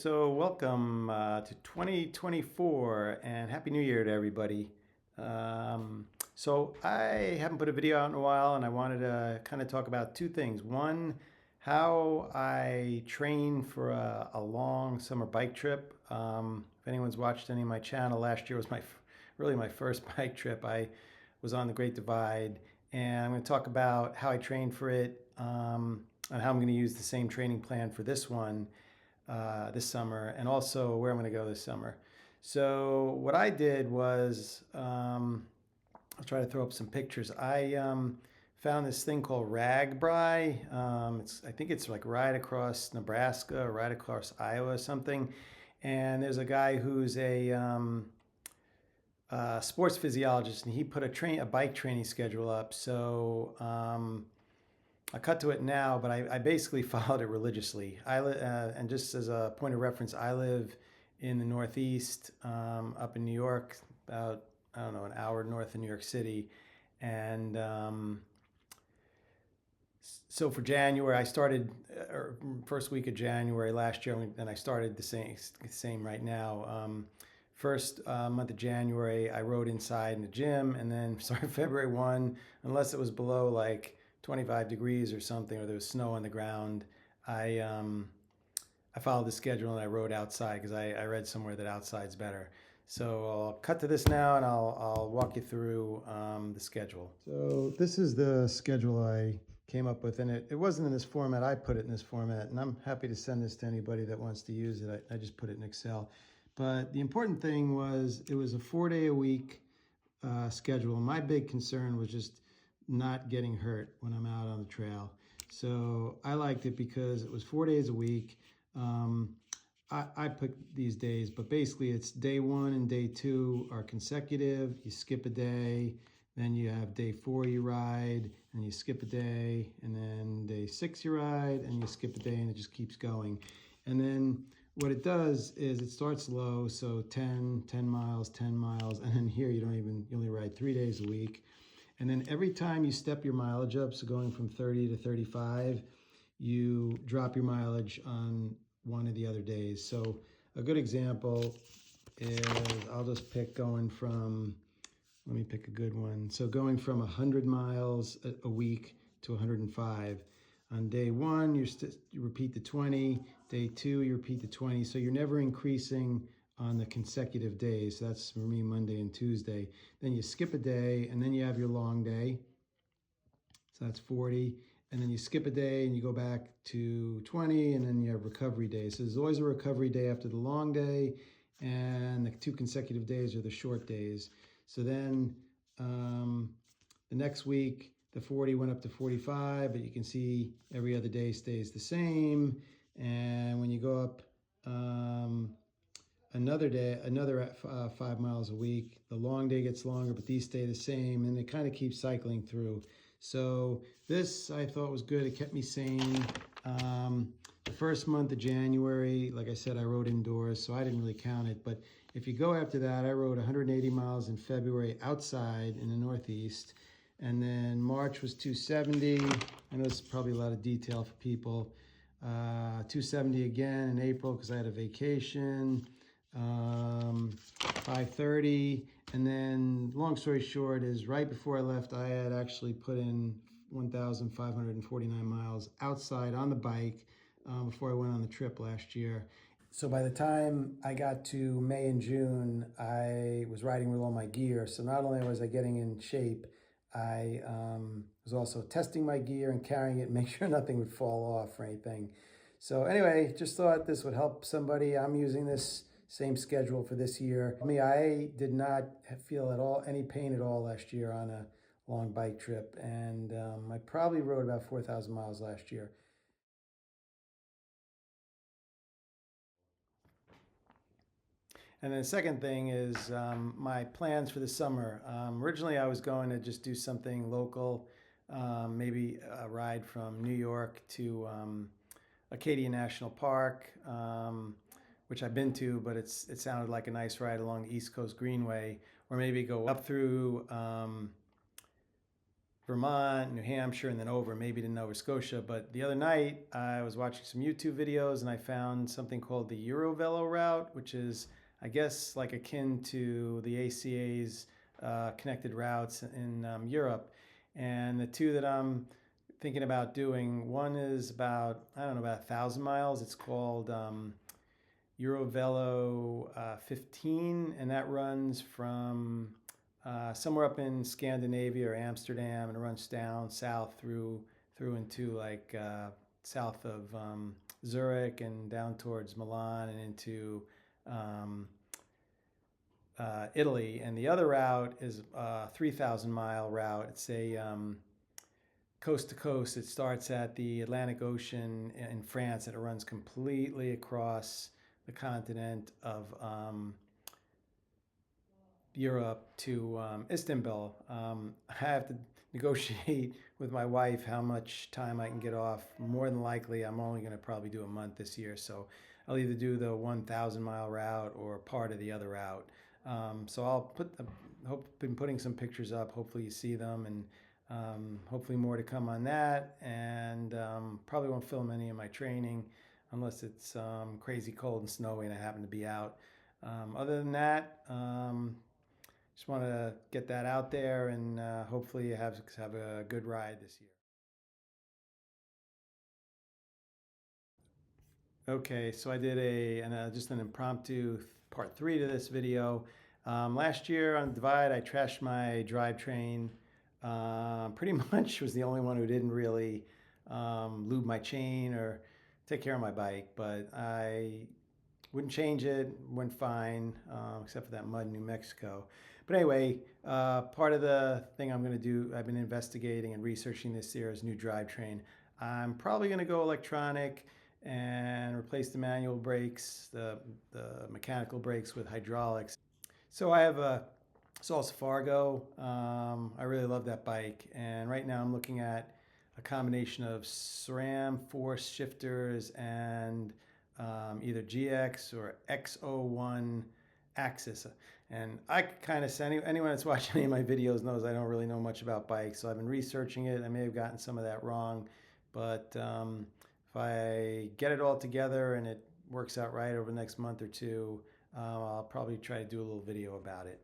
So welcome to 2024 and Happy New Year to everybody. So I haven't put a video out in a while and I wanted to kind of talk about two things. One, how I train for a long summer bike trip. If anyone's watched any of my channel, last year was really my first bike trip. I was on the Great Divide, and I'm going to talk about how I trained for it, and how I'm going to use the same training plan for this one this summer, and also where I'm going to go this summer. So what I did was, I'll try to throw up some pictures. I found this thing called RAGBRAI. I think it's like right across Nebraska or right across Iowa or something. And there's a guy who's a sports physiologist, and he put a bike training schedule up. So I cut to it now, but I basically followed it religiously. And just as a point of reference, I live in the Northeast, up in New York, about, I don't know, an hour north of New York City. And so for January, I started, or first week of January last year, and I started the same right now. First month of January, I rode inside in the gym, and then started February 1, unless it was below like 25 degrees or something, or there was snow on the ground, I followed the schedule and I rode outside because I read somewhere that outside's better. So I'll cut to this now and I'll walk you through the schedule. So this is the schedule I came up with, and it wasn't in this format. I put it in this format, and I'm happy to send this to anybody that wants to use it. I just put it in Excel. But the important thing was it was a 4-day-a-week schedule. My big concern was just not getting hurt when I'm out on the trail. So I liked it because it was 4 days a week. I put these days, but basically it's day 1 and day 2 are consecutive. You skip a day, then you have day 4 you ride, and you skip a day, and then day 6 you ride, and you skip a day, and it just keeps going. And then what it does is it starts low, so 10 miles, 10 miles, and then here you only ride 3 days a week. And then every time you step your mileage up, so going from 30 to 35, you drop your mileage on one of the other days. So a good example is, I'll just pick going from, let me pick a good one. So going from 100 miles a week to 105. On day 1, you repeat the 20. Day 2, you repeat the 20. So you're never increasing on the consecutive days. So that's for me, Monday and Tuesday. Then you skip a day, and then you have your long day. So that's 40. And then you skip a day and you go back to 20, and then you have recovery days. So there's always a recovery day after the long day, and the 2 consecutive days are the short days. So then the next week, the 40 went up to 45, but you can see every other day stays the same. And when you go up another day, another 5 miles a week, the long day gets longer, but these stay the same, and it kind of keeps cycling through. So this I thought was good. It kept me sane. The first month of January, like I said, I rode indoors, so I didn't really count it. But if you go after that, I rode 180 miles in February outside in the Northeast. And then March was 270. I know this is probably a lot of detail for people. 270 again in April because I had a vacation. 530. And then long story short is right before I left, I had actually put in 1,549 miles outside on the bike before I went on the trip last year. So by the time I got to May and June, I was riding with all my gear. So not only was I getting in shape, I was also testing my gear and carrying it, make sure nothing would fall off or anything. So anyway, just thought this would help somebody. I'm using this same schedule for this year. I did not feel at all any pain at all last year on a long bike trip, and I probably rode about 4,000 miles last year. And then the second thing is my plans for the summer. Originally, I was going to just do something local, maybe a ride from New York to Acadia National Park, which I've been to, but it sounded like a nice ride along the East Coast Greenway, or maybe go up through Vermont, New Hampshire, and then over maybe to Nova Scotia. But the other night I was watching some YouTube videos and I found something called the Eurovelo route, which is, I guess, like akin to the ACA's connected routes in Europe. And the two that I'm thinking about doing, one is about, I don't know, about 1,000 miles. It's called Eurovelo 15, and that runs from somewhere up in Scandinavia or Amsterdam, and it runs down south through into like south of Zurich and down towards Milan and into Italy. And the other route is a 3,000-mile route. It's a coast to coast. It starts at the Atlantic Ocean in France and it runs completely across the continent of Europe to Istanbul. I have to negotiate with my wife how much time I can get off. More than likely, I'm only going to probably do a month this year, so I'll either do the 1,000-mile route or part of the other route. So I'll been putting some pictures up. Hopefully you see them, and hopefully more to come on that. And probably won't film any of my training unless it's crazy cold and snowy and I happen to be out. Other than that, just want to get that out there, and hopefully have a good ride this year. Okay, so I did just an impromptu part 3 to this video. Last year on Divide, I trashed my drivetrain. Pretty much was the only one who didn't really lube my chain or take care of my bike, but I wouldn't change it, went fine, except for that mud in New Mexico. But anyway, part of the thing I'm going to do, I've been investigating and researching this year is new drivetrain. I'm probably going to go electronic and replace the manual brakes, the mechanical brakes with hydraulics. So I have a Salsa Fargo. I really love that bike, and right now I'm looking at a combination of SRAM force shifters and either GX or X01 axis. And I kind of, anyone that's watching any of my videos knows I don't really know much about bikes, so I've been researching it. I may have gotten some of that wrong, but if I get it all together and it works out right over the next month or two, I'll probably try to do a little video about it.